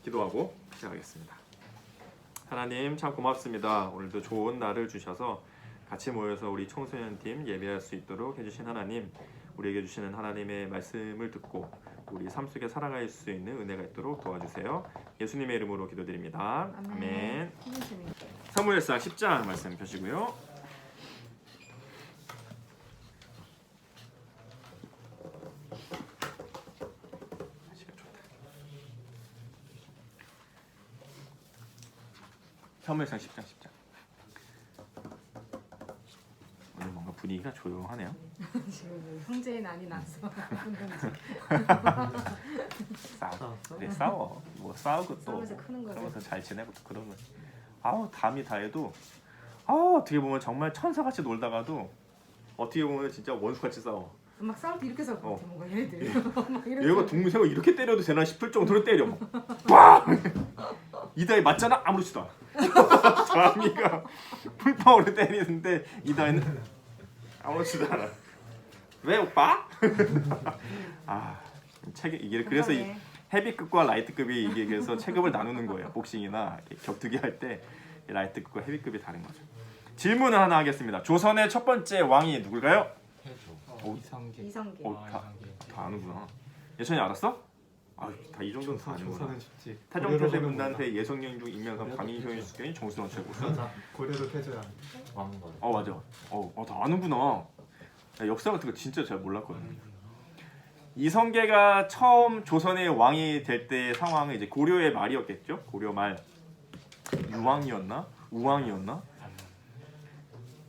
기도하고 시작하겠습니다. 하나님 참 고맙습니다. 오늘도 좋은 날을 주셔서 같이 모여서 우리 청소년팀 예배할 수 있도록 해주신 하나님, 우리에게 주시는 하나님의 말씀을 듣고 우리 삶 속에 살아갈 수 있는 은혜가 있도록 도와주세요. 예수님의 이름으로 기도드립니다. 아멘. 사무엘상 10장 말씀 펴시고요. 사무엘상 10장 오늘 뭔가 분위기가 조용하네요. 지금 형제의 난이 나서 싸워. 뭐 싸우고 또 싸우면서 크는 거죠. 그러면서 잘 지내고 또 그런 거지. 담이 다해도 어떻게 보면 정말 천사같이 놀다가도 어떻게 보면 진짜 원수같이 싸워. 막 싸울 때 이렇게 싸울 것 같아. 뭔가 얘네들이 막 이렇게. 얘가 동생을 이렇게 때려도 되나 싶을 정도로 때려. 빡! 이다희 맞잖아? 아무렇지도 않아. 담이가 풀파워로 때리는데 이다희는 아무렇지도 않아. 왜 오빠? 이게 그래서 이 헤비급과 라이트급이 이게 그래서 체급을 나누는 거예요. 복싱이나 격투기 할 때 라이트급과 헤비급이 다른 거죠. 질문을 하나 하겠습니다. 조선의 첫 번째 왕이 누굴까요? 이성계. 다 아는구나. 예천이 알았어? 다 이 정도는 다 아는구나. 태종태세 문단세 예성영중 임명선 광인효인 숙경이 정수원 최고수. 고려로 패줘야 왕건. 맞아. 다 아는구나. 역사 같은 거 진짜 잘 몰랐거든. 이성계가 처음 조선의 왕이 될 때 상황은 이제 고려의 말이었겠죠. 고려 말 유왕이었나? 우왕이었나?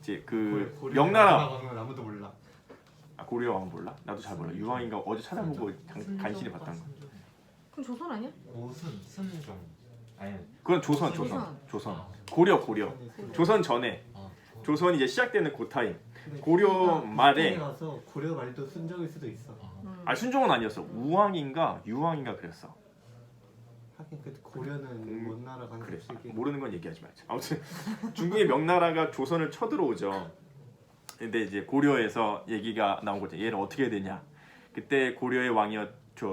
이제 그 명나라. 아무도 몰라. 고려 왕 몰라? 나도 잘 몰라. 유왕인가 어제 찾아보고 간신히 봤던 거. 그럼 조선 아니야? 순종. 아니. 그건 조선. 고려. 조선 전에. 조선 이제 시작되는 그 타임. 고려 말에 가서 고려 말도 순종일 수도 있어. 순종은 아니었어. 우왕인가 유왕인가 그랬어. 하긴 그 고려는 먼 나라 간 그래. 소식이. 모르는 건 얘기하지 말자. 아무튼 중국의 명나라가 조선을 쳐들어오죠. 근데 이제 고려에서 얘기가 나온 거죠. 얘를 어떻게 해야 되냐. 그때 고려의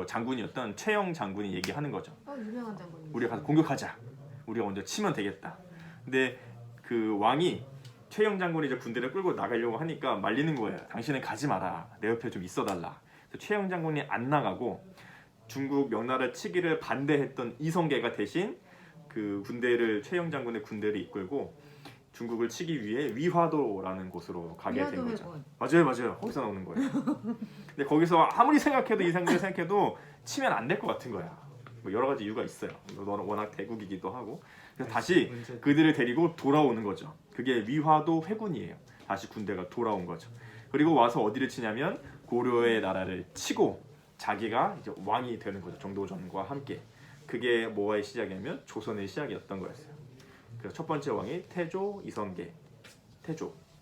장군이었던 최영 장군이 얘기하는 거죠. 유명한 장군이. 우리가 가서 공격하자. 우리가 먼저 치면 되겠다. 근데 그 왕이 최영 장군이 이제 군대를 끌고 나가려고 하니까 말리는 거예요. 당신은 가지 마라. 내 옆에 좀 있어달라. 그래서 최영 장군이 안 나가고 중국 명나라 치기를 반대했던 이성계가 대신 그 최영 장군의 군대를 이끌고 중국을 치기 위해 위화도라는 곳으로 가게 된 거죠. 맞아요. 거기서 나오는 거예요. 근데 거기서 아무리 생각해도 치면 안 될 것 같은 거야. 뭐 여러 가지 이유가 있어요. 워낙 대국이기도 하고. 그래서 다시 그들을 데리고 돌아오는 거죠. 그게 위화도 회군이에요. 다시 군대가 돌아온 거죠. 그리고 와서 어디를 치냐면 고려의 나라를 치고 자기가 이제 왕이 되는 거죠. 정도전과 함께. 그게 뭐의 시작이냐면 조선의 시작이었던 거였어요. 그래서 첫 번째 왕이 태조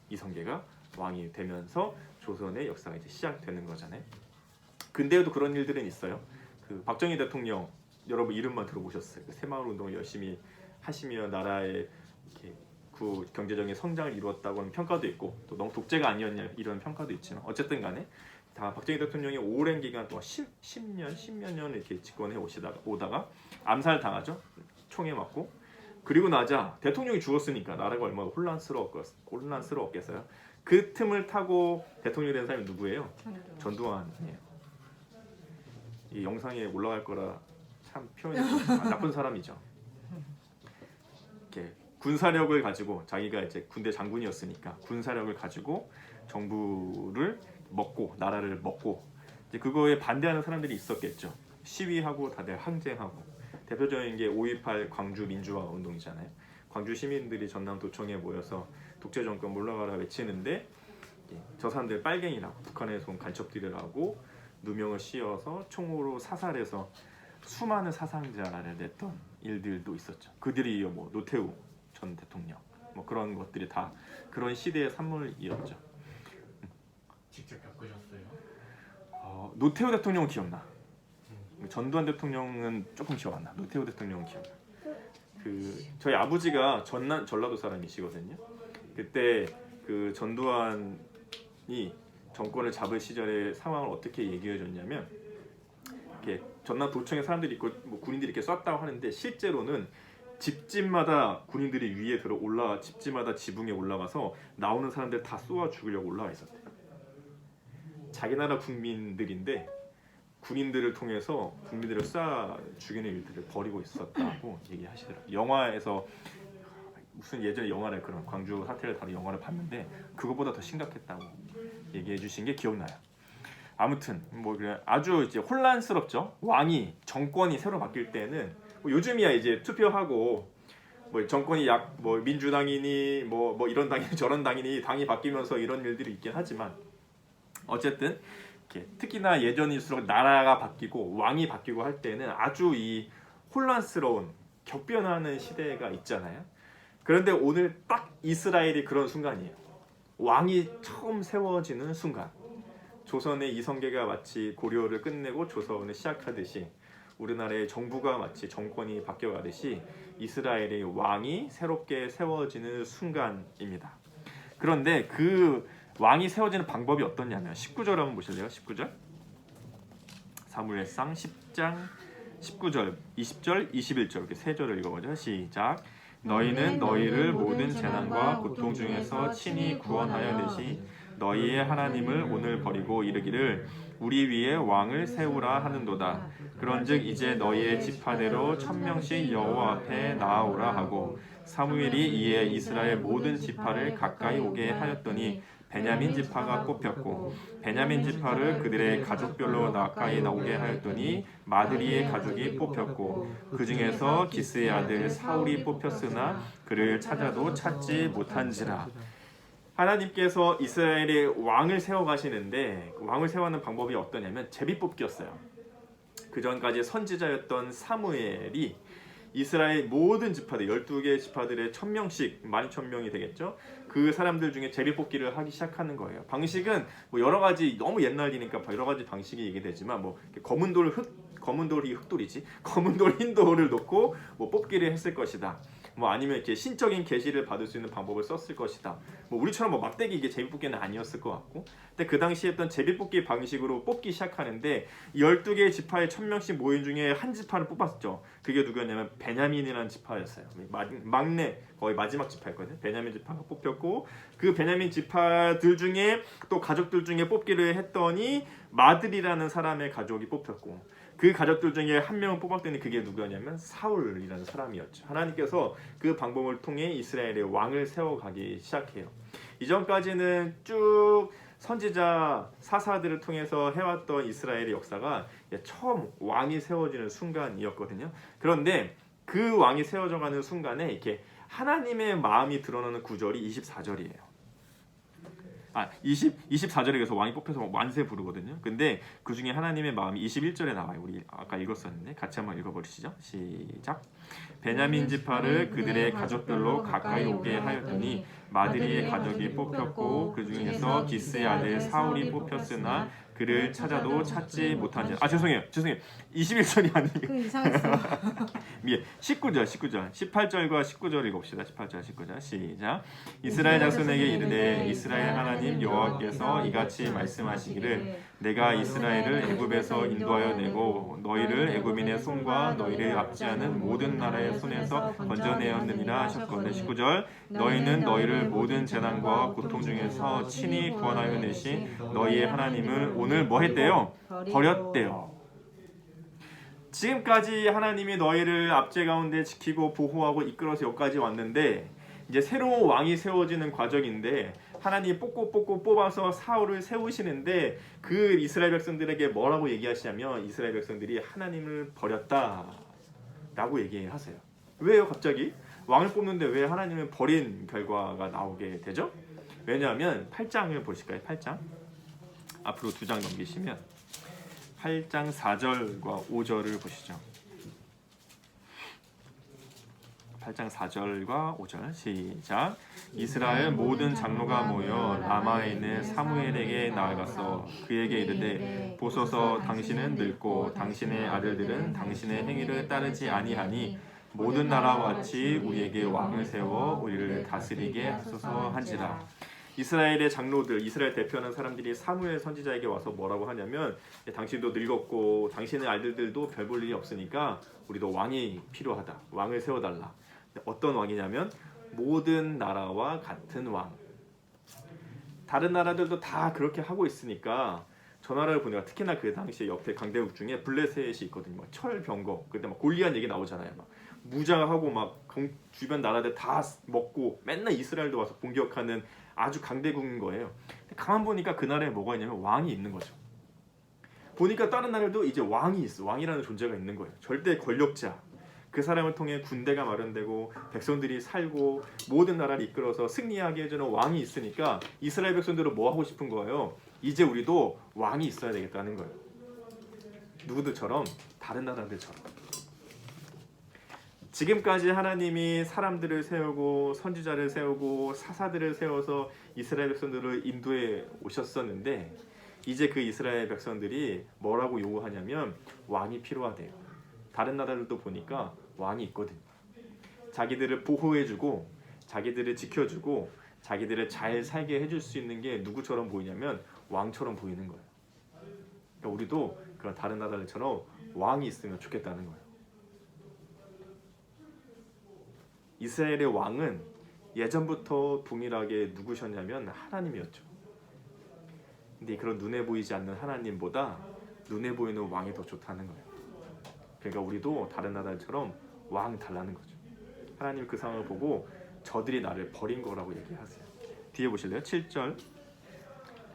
이성계가 왕이 되면서 조선의 역사가 이제 시작되는 거잖아요. 근데도 그런 일들은 있어요. 그 박정희 대통령 여러분 이름만 들어보셨어요. 그 새마을 운동을 열심히 하시며 나라의 이렇게 경제적인 성장을 이루었다고 하는 평가도 있고 또 너무 독재가 아니었냐 이런 평가도 있지만 어쨌든 간에 다 박정희 대통령이 오랜 기간 동안 10몇 년 이렇게 집권해 오다가 암살 당하죠. 총에 맞고. 그리고 나자 대통령이 죽었으니까 나라가 얼마나 혼란스러웠겠어요. 그 틈을 타고 대통령이 된 사람이 누구예요? 전두환이에요. 이 영상에 올라갈 거라 참 표현이 나쁜 사람이죠. 이렇게 군사력을 가지고 자기가 이제 군대 장군이었으니까 군사력을 가지고 정부를 나라를 먹고 이제 그거에 반대하는 사람들이 있었겠죠. 시위하고 다들 항쟁하고. 대표적인 게 5.18 광주 민주화 운동이잖아요. 광주 시민들이 전남도청에 모여서 독재 정권 물러가라 외치는데 저 사람들 빨갱이라고 북한에서 온 간첩들을 하고 누명을 씌워서 총으로 사살해서 수많은 사상자를 냈던 일들도 있었죠. 그들이 뭐 노태우 전 대통령 뭐 그런 것들이 다 그런 시대의 산물이었죠. 직접 겪으셨어요? 노태우 대통령은 기억나. 전두환 대통령은 조금 기억 안 나. 노태우 대통령은 기억나. 저희 아버지가 전라도 사람이시거든요. 그때 그 전두환이 정권을 잡을 시절의 상황을 어떻게 얘기해 줬냐면 이렇게 전남 도청에 사람들이 있고 뭐 군인들이 이렇게 쐈다고 하는데 실제로는 집집마다 군인들이 위에 들어 올라 집집마다 지붕에 올라가서 나오는 사람들 다 쏘아 죽이려고 올라와 있었대. 자기 나라 국민들인데 군인들을 통해서 국민들을 쏴 죽이는 일들을 벌이고 있었다고 얘기하시더라고요. 영화에서 무슨 예전에 영화를 그런 광주 사태를 다룬 영화를 봤는데 그거보다 더 심각했다고 얘기해 주신 게 기억나요. 아무튼 뭐 그래 아주 이제 혼란스럽죠. 왕이 정권이 새로 바뀔 때는 뭐 요즘이야 이제 투표하고 뭐 정권이 약 뭐 민주당이니 뭐 이런 당이니 저런 당이니 당이 바뀌면서 이런 일들이 있긴 하지만 어쨌든 이렇게 특히나 예전일수록 나라가 바뀌고 왕이 바뀌고 할 때는 아주 이 혼란스러운 격변하는 시대가 있잖아요. 그런데 오늘 딱 이스라엘이 그런 순간이에요. 왕이 처음 세워지는 순간. 조선의 이성계가 마치 고려를 끝내고 조선을 시작하듯이 우리나라의 정부가 마치 정권이 바뀌어가듯이 이스라엘의 왕이 새롭게 세워지는 순간입니다. 그런데 그 왕이 세워지는 방법이 어떠냐면 19절 한번 보실래요? 19절 사무엘상 10장 19절 20절 21절 이렇게 세 절을 읽어보죠. 시작. 너희는 너희를 모든 재난과 고통 중에서 친히 구원하여 내시 너희의 하나님을 오늘 버리고 이르기를 우리 위에 왕을 세우라 하는도다. 그런즉 이제 너희의 지파대로 1000명씩 여호와 앞에 나아오라 하고 사무엘이 이에 이스라엘 모든 지파를 가까이 오게 하였더니 베냐민 지파가 뽑혔고 베냐민 지파를 그들의 가족별로 가까이 나오게 하였더니 마드리의 가족이 뽑혔고 그 중에서 기스의 아들 사울이 뽑혔으나 그를 찾아도 찾지 못한지라. 하나님께서 이스라엘의 왕을 세워가시는데 왕을 세워가는 방법이 어떠냐면 제비뽑기였어요. 그 전까지 선지자였던 사무엘이 이스라엘 모든 지파들 12개 지파들의 1000명씩 12,000명이 되겠죠. 그 사람들 중에 제비뽑기를 하기 시작하는 거예요. 방식은 뭐 여러 가지 너무 옛날이니까 여러 가지 방식이 얘기되지만 뭐 검은 돌이 흑돌이지 검은 돌 흰 돌을 놓고 뭐 뽑기를 했을 것이다. 뭐 아니면 이렇게 신적인 계시를 받을 수 있는 방법을 썼을 것이다. 뭐 우리처럼 뭐 막대기 이게 제비뽑기는 아니었을 것 같고, 근데 그 당시 했던 제비뽑기 방식으로 뽑기 시작하는데 12개 지파의 1000명씩 모인 중에 한 지파를 뽑았죠. 그게 누구였냐면 베냐민이라는 지파였어요. 막내 거의 마지막 지파였거든요. 베냐민 지파가 뽑혔고 그 베냐민 지파들 중에 또 가족들 중에 뽑기를 했더니 마들이라는 사람의 가족이 뽑혔고 그 가족들 중에 한 명을 뽑았더니 그게 누구였냐면 사울이라는 사람이었죠. 하나님께서 그 방법을 통해 이스라엘의 왕을 세워가기 시작해요. 이전까지는 쭉 선지자 사사들을 통해서 해왔던 이스라엘의 역사가 처음 왕이 세워지는 순간이었거든요. 그런데 그 왕이 세워져가는 순간에 이렇게 하나님의 마음이 드러나는 구절이 24절이에요. 24절에 그래서 왕이 뽑혀서 만세 부르거든요. 근데 그 중에 하나님의 마음이 21절에 나와요. 우리 아까 읽었었는데 같이 한번 읽어보시죠. 시작. 베냐민 지파를 그들의 가족들로 가까이 오게 하였더니 마드리의 가족이 뽑혔고 그 중에서 기스의 아들 사울이 뽑혔으나 그를 찾아도 찾지 못한지. 죄송해요. 21절이 아니에요. 그 이상했어요. 19절 18절과 19절 읽읍시다. 18절 19절 시작. 이스라엘 자손에게 이르되 이스라엘 하나님 여호와께서 이같이 말씀하시기를 내가 이스라엘을 애굽에서 인도하여 내고 너희를 애굽인의 손과 너희를 압제하는 모든 나라의 손에서 건져내었느니라 하셨거든. 19절 너희는 너희를 모든 재난과 고통 중에서 친히 구원하여 내신 너희의 하나님을 오늘 뭐 했대요? 버렸대요. 지금까지 하나님이 너희를 압제 가운데 지키고 보호하고 이끌어서 여기까지 왔는데 이제 새로운 왕이 세워지는 과정인데 하나님이 뽑고 뽑아서 사울을 세우시는데 그 이스라엘 백성들에게 뭐라고 얘기하시냐면 이스라엘 백성들이 하나님을 버렸다 라고 얘기하세요. 왜요 갑자기? 왕을 뽑는데 왜 하나님을 버린 결과가 나오게 되죠? 왜냐하면 8장을 보실까요? 8장 앞으로 2장 넘기시면 8장 4절과 5절을 보시죠. 8장 4절과 5절 시작. 이스라엘 모든 장로가 모여 라마에 있는 사무엘에게 나아가서 그에게 이르되 보소서 당신은 늙고 당신의 아들들은 당신의 행위를 따르지 아니하니 모든 나라와 같이 우리에게 왕을 세워 우리를 다스리게 하소서 한지라. 이스라엘의 장로들, 이스라엘 대표하는 사람들이 사무엘 선지자에게 와서 뭐라고 하냐면 당신도 늙었고 당신의 아들들도 별 볼 일이 없으니까 우리도 왕이 필요하다. 왕을 세워달라. 어떤 왕이냐면 모든 나라와 같은 왕. 다른 나라들도 다 그렇게 하고 있으니까 저 나라를 보니까 특히나 그 당시에 옆에 강대국 중에 블레셋이 있거든요. 막 철병거 그때 막 골리앗 얘기 나오잖아요. 막 무장하고 막 주변 나라들 다 먹고 맨날 이스라엘도 와서 공격하는 아주 강대국인 거예요. 가만 보니까 그 나라에 뭐가 있냐면 왕이 있는 거죠. 보니까 다른 나라도 이제 왕이 있어. 왕이라는 존재가 있는 거예요. 절대 권력자. 그 사람을 통해 군대가 마련되고 백성들이 살고 모든 나라를 이끌어서 승리하게 해주는 왕이 있으니까 이스라엘 백성들은 뭐 하고 싶은 거예요? 이제 우리도 왕이 있어야 되겠다는 거예요. 누구들처럼? 다른 나라들처럼. 지금까지 하나님이 사람들을 세우고 선지자를 세우고 사사들을 세워서 이스라엘 백성들을 인도해 오셨었는데 이제 그 이스라엘 백성들이 뭐라고 요구하냐면 왕이 필요하대요. 다른 나라들도 보니까 왕이 있거든요. 자기들을 보호해주고 자기들을 지켜주고 자기들을 잘 살게 해줄 수 있는 게 누구처럼 보이냐면 왕처럼 보이는 거예요. 그러니까 우리도 그런 다른 나라들처럼 왕이 있으면 좋겠다는 거예요. 이스라엘의 왕은 예전부터 동일하게 누구셨냐면 하나님이었죠. 근데 그런 눈에 보이지 않는 하나님보다 눈에 보이는 왕이 더 좋다는 거예요. 그러니까 우리도 다른 나라들처럼 왕 달라는 거죠. 하나님 그 상황을 보고 저들이 나를 버린 거라고 얘기하세요. 뒤에 보실래요? 7절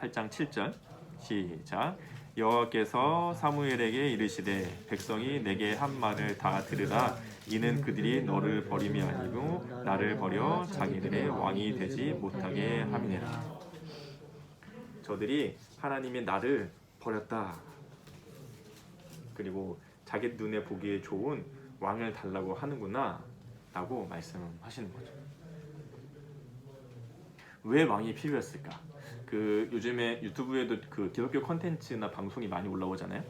8장 7절 시작. 여호와께서 사무엘에게 이르시되 백성이 내게 한 말을 다 들으라. 이는 그들이 너를 버림이 아니고 나를 버려 자기들의 왕이 되지 못하게 함이니라. 저들이 하나님이 나를 버렸다. 그리고 자기 눈에 보기에 좋은 왕을 달라고 하는구나 라고 말씀하시는 거죠. 왜 왕이 필요했을까? 그 요즘에 유튜브에도 그 기독교 콘텐츠나 방송이 많이 올라오잖아요.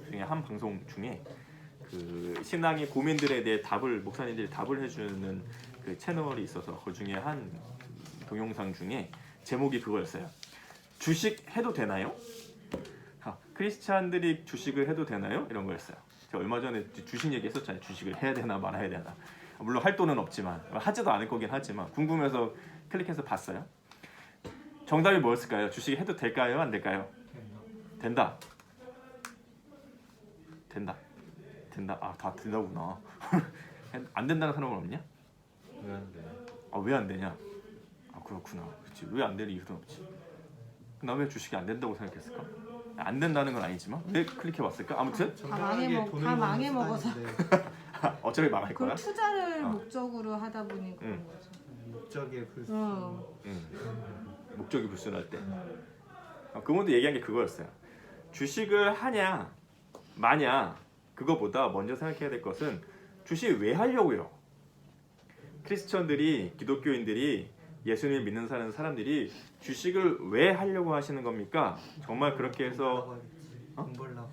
중에 한 방송 중에 그 신앙의 고민들에 대해 목사님들이 답을 해주는 그 채널이 있어서 그 중에 한 동영상 중에 제목이 그거였어요. 주식 해도 되나요? 크리스찬들이 주식을 해도 되나요? 이런 거였어요. 제가 얼마 전에 주식 얘기했었잖아요. 주식을 해야 되나 말아야 되나. 물론 할 돈은 없지만 하지도 않을 거긴 하지만 궁금해서 클릭해서 봤어요. 정답이 뭐였을까요? 주식 해도 될까요? 안 될까요? 된다. 된다. 아, 다 된다구나. 안 된다는 사람은 없냐? 왜 안 돼? 아, 왜 안 되냐? 아, 그렇구나. 그렇지. 왜 안 되는 이유는 없지. 나 왜 주식이 안 된다고 생각했을까? 안 된다는 건 아니지만 왜 클릭해 봤을까? 아무튼 다 망해 먹어서. 어차피 망할 그걸 거야. 투자를 목적으로 하다 보니 그런 거죠. 목적에 불. 목적이 불순할 때. 그분도 얘기한 게 그거였어요. 주식을 하냐 마냐 그거보다 먼저 생각해야 될 것은 주식 왜 하려고요? 크리스천들이 기독교인들이 예수님을 믿는 사람들이 주식을 왜 하려고 하시는 겁니까? 정말 그렇게 해서 돈 벌라고.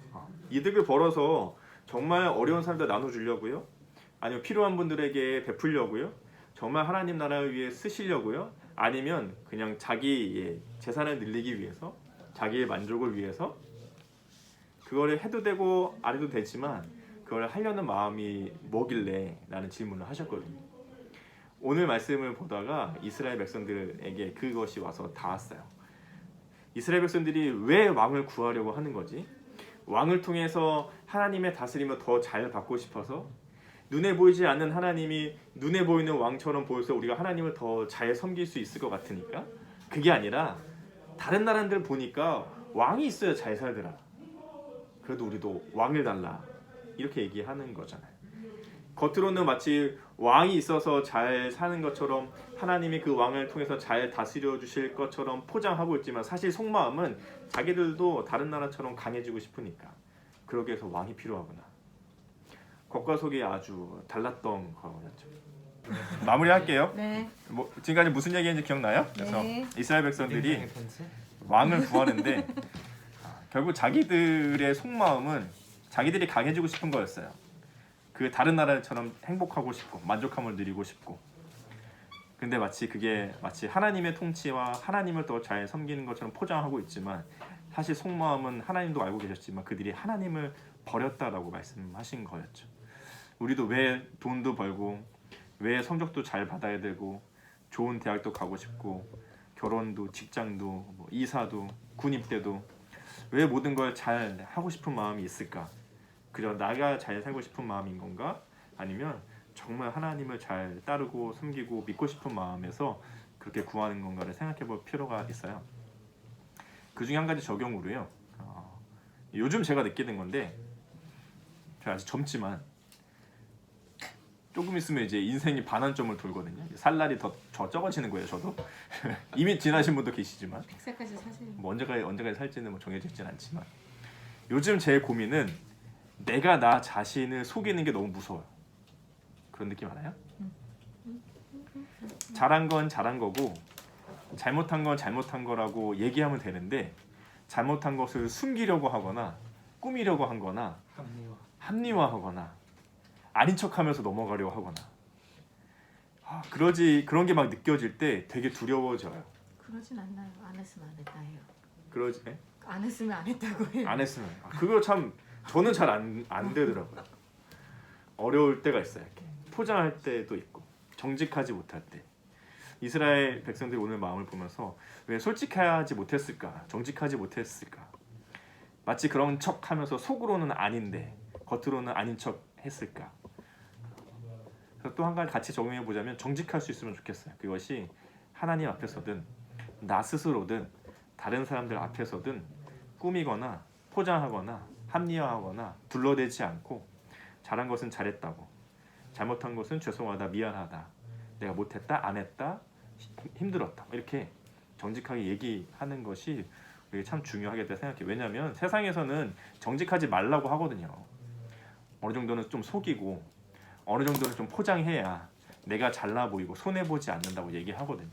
이득을 벌어서 정말 어려운 사람들 나눠주려고요? 아니면 필요한 분들에게 베풀려고요? 정말 하나님 나라를 위해 쓰시려고요? 아니면 그냥 자기의 재산을 늘리기 위해서 자기의 만족을 위해서 그거를 해도 되고 안 해도 되지만 그걸 하려는 마음이 뭐길래 라는 질문을 하셨거든요. 오늘 말씀을 보다가 이스라엘 백성들에게 그것이 와서 닿았어요. 이스라엘 백성들이 왜 왕을 구하려고 하는 거지? 왕을 통해서 하나님의 다스림을 더 잘 받고 싶어서 눈에 보이지 않는 하나님이 눈에 보이는 왕처럼 보여서 우리가 하나님을 더 잘 섬길 수 있을 것 같으니까? 그게 아니라 다른 나라들 보니까 왕이 있어야 잘 살더라. 그래도 우리도 왕을 달라. 이렇게 얘기하는 거잖아요. 겉으로는 마치 왕이 있어서 잘 사는 것처럼 하나님이 그 왕을 통해서 잘 다스려 주실 것처럼 포장하고 있지만 사실 속마음은 자기들도 다른 나라처럼 강해지고 싶으니까 그러기 위해서 왕이 필요하구나. 겉과 속이 아주 달랐던 거였죠. 마무리할게요. 네. 지금까지 무슨 얘기인지 기억나요? 그래서 네. 이스라엘 백성들이 인생의 편지? 왕을 구하는데 결국 자기들의 속마음은 자기들이 강해지고 싶은 거였어요. 그 다른 나라처럼 행복하고 싶고 만족함을 누리고 싶고 근데 마치 하나님의 통치와 하나님을 더 잘 섬기는 것처럼 포장하고 있지만 사실 속마음은 하나님도 알고 계셨지만 그들이 하나님을 버렸다라고 말씀하신 거였죠. 우리도 왜 돈도 벌고 왜 성적도 잘 받아야 되고 좋은 대학도 가고 싶고 결혼도 직장도 뭐 이사도 군입대도 왜 모든 걸 잘 하고 싶은 마음이 있을까? 그저 나가 잘 살고 싶은 마음인 건가? 아니면 정말 하나님을 잘 따르고 섬기고 믿고 싶은 마음에서 그렇게 구하는 건가를 생각해 볼 필요가 있어요. 그 중에 한 가지 적용으로요. 요즘 제가 느끼는 건데 제가 아직 젊지만 조금 있으면 이제 인생이 반환점을 돌거든요. 살 날이 더 적어지는 거예요. 저도 이미 지나신 분도 계시지만 100세까지 사세요. 뭐 언제까지 살지는 뭐 정해져 있진 않지만 요즘 제 고민은 내가 나 자신을 속이는 게 너무 무서워요. 그런 느낌 알아요? 잘한 건 잘한 거고 잘못한 건 잘못한 거라고 얘기하면 되는데 잘못한 것을 숨기려고 하거나 꾸미려고 하거나 합리화하거나 아닌 척하면서 넘어가려고 하거나 그런 게 막 느껴질 때 되게 두려워져요. 그러진 않나요? 안 했으면 안 했다 해요. 그러지? 네? 안 했으면 안 했다고 해요. 안 했으면 그거 참 저는 잘 안 되더라고요. 어려울 때가 있어요. 이렇게 포장할 때도 있고 정직하지 못할 때. 이스라엘 백성들이 오늘 마음을 보면서 왜 솔직하지 못했을까? 정직하지 못했을까? 마치 그런 척하면서 속으로는 아닌데 겉으로는 아닌 척 했을까? 그래서 또 한 가지 같이 적용해 보자면 정직할 수 있으면 좋겠어요. 그것이 하나님 앞에서든 나 스스로든 다른 사람들 앞에서든 꾸미거나 포장하거나 합리화하거나 둘러대지 않고 잘한 것은 잘했다고 잘못한 것은 죄송하다 미안하다 내가 못했다 안 했다 힘들었다 이렇게 정직하게 얘기하는 것이 우리가 참 중요하겠다 생각해요. 왜냐하면 세상에서는 정직하지 말라고 하거든요. 어느 정도는 좀 속이고 어느 정도는 좀 포장해야 내가 잘나 보이고 손해보지 않는다고 얘기하거든요.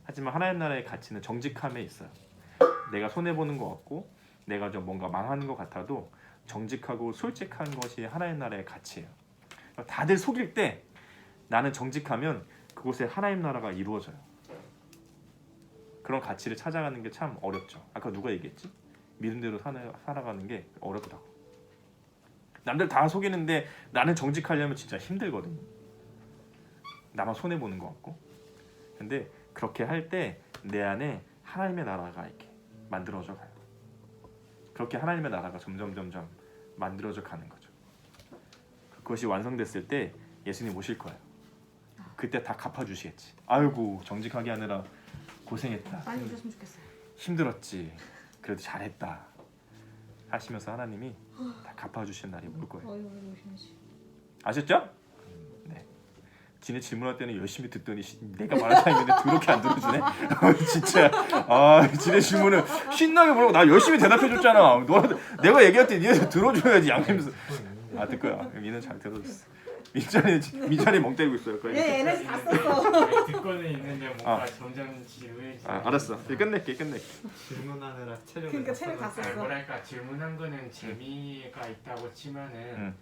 하지만 하나님 나라의 가치는 정직함에 있어요. 내가 손해보는 것 같고 내가 좀 뭔가 망하는 것 같아도 정직하고 솔직한 것이 하나님 나라의 가치예요. 다들 속일 때 나는 정직하면 그곳에 하나님 나라가 이루어져요. 그런 가치를 찾아가는 게 참 어렵죠. 아까 누가 얘기했지? 믿음대로 살아가는 게 어렵다고. 남들 다 속이는데 나는 정직하려면 진짜 힘들거든요. 나만 손해보는 것 같고. 근데 그렇게 할 때 내 안에 하나님의 나라가 이렇게 만들어져 가요. 그렇게 하나님의 나라가 점점 만들어져 가는 거죠. 그것이 완성됐을 때 예수님 오실 거예요. 그때 다 갚아주시겠지. 아이고 정직하게 하느라 고생했다. 빨리 오셨으면 좋겠어요. 힘들었지. 그래도 잘했다. 하시면서 하나님이 다 갚아주시는 날이 올 거예요. 어이구 오시는지. 아셨죠? 네. 지네 질문할 때는 열심히 듣더니 내가 말한 사람인데 더럽게 안 들어주네. 진짜. 지네 질문을 신나게 물어보고 나 열심히 대답해줬잖아. 내가 얘기할 때 니네 들어줘야지 양심에서. 듣 거야. 민은 잘 들어줬어. 민찬이 멍 때리고 있어요. 얘 에너지 다 썼어. 듣고는 있는데 뭔가 점점 지루해지. 알았어. 끝낼게. 질문하느라 체력을 그러니까 체력 다 썼어. 뭐랄까 질문한 거는 재미가 있다고 치면은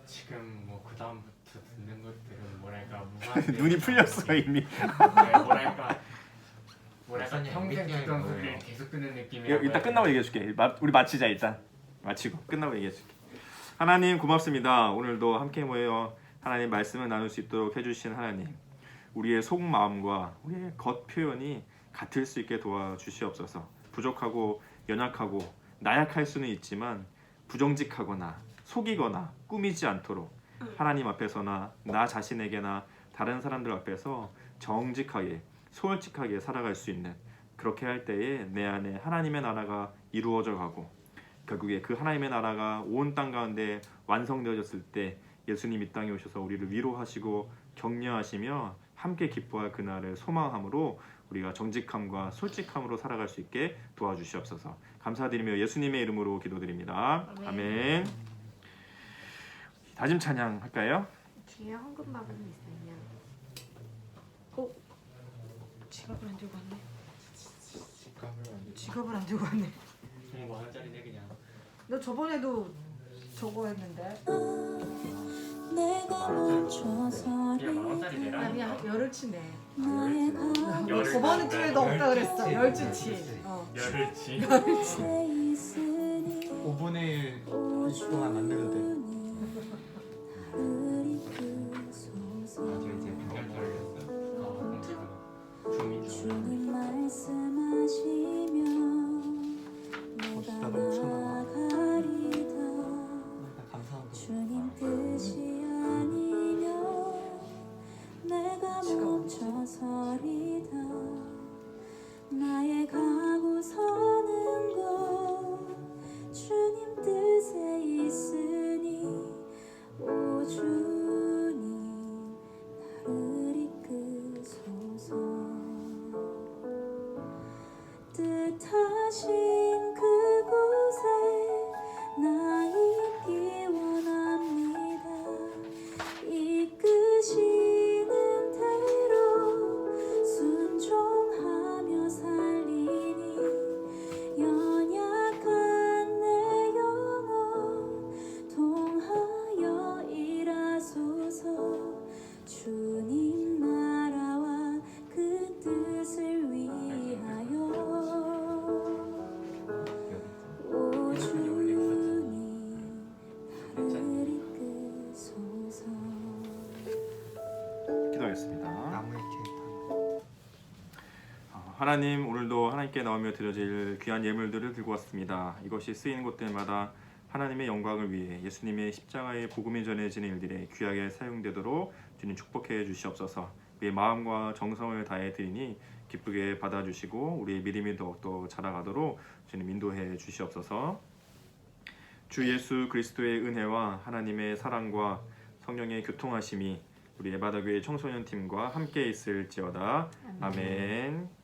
지금 뭐 그 다음부터 듣는 것들은 뭐랄까 무한 눈이 풀렸어 이미. 뭐랄까 목사님, 평생 MBTI 듣던 뭐예요? 소리를 계속 듣는 느낌이야. 이따 끝나고 얘기해줄게. 우리 마치자 일단. 마치고 끝나고 얘기해줄게. 하나님 고맙습니다. 오늘도 함께 모여 하나님 말씀을 나눌 수 있도록 해주신 하나님. 우리의 속마음과 우리의 겉 표현이 같을 수 있게 도와주시옵소서. 부족하고 연약하고 나약할 수는 있지만 부정직하거나 속이거나 꾸미지 않도록 하나님 앞에서나 나 자신에게나 다른 사람들 앞에서 정직하게 솔직하게 살아갈 수 있는 그렇게 할 때에 내 안에 하나님의 나라가 이루어져 가고 결국에 그 하나님의 나라가 온 땅 가운데 완성되어졌을 때 예수님 이 땅에 오셔서 우리를 위로하시고 격려하시며 함께 기뻐할 그날을 소망함으로 우리가 정직함과 솔직함으로 살아갈 수 있게 도와주시옵소서. 감사드리며 예수님의 이름으로 기도드립니다. 아멘. 다짐 찬양 할까요? 뒤에 헌금박은 있어요. 지갑을 안 들고 왔네. 지갑을 안 들고 왔네. 5만 원짜리네 그냥. 너 저번에도 저거 했는데. 내가 멈춰서리 이게 10,000원짜리 내라. 아니야 열흘치네. 나의 열흘치. 저번 주에도 없다 그랬어. 열주치. 열흘치. 곁에 있으니 5분의 1 20분 동안 만들면 돼. 나를 이끄소서 주님 말씀하시면 내가 나가리다 감사합니다. 주님 뜻이 아니면 내가 멈춰서리다 나의 가고 서는 곳 주님 뜻에 있으니 오 주님 나를 이끄소서 뜻하신 그곳에 나 있기 원합니다 이끄시는 대로 순종하며 살리니 연약한 내 영혼 통하여 일하소서 주님 나라와 그 뜻을 위하여 오 주님 나를 이끄소서 기도하겠습니다. 나무에 이렇게 하나님, 오늘도 하나님께 나오며 드려질 귀한 예물들을 들고 왔습니다. 이것이 쓰이는 곳들마다 하나님의 영광을 위해 예수님의 십자가의 복음이 전해지는 일들에 귀하게 사용되도록 주님 축복해 주시옵소서. 우리의 마음과 정성을 다해 드리니 기쁘게 받아주시고 우리의 믿음이 더욱더 자라가도록 주님 인도해 주시옵소서. 주 예수 그리스도의 은혜와 하나님의 사랑과 성령의 교통하심이 우리 에바다교회 청소년 팀과 함께 있을지어다. 아멘.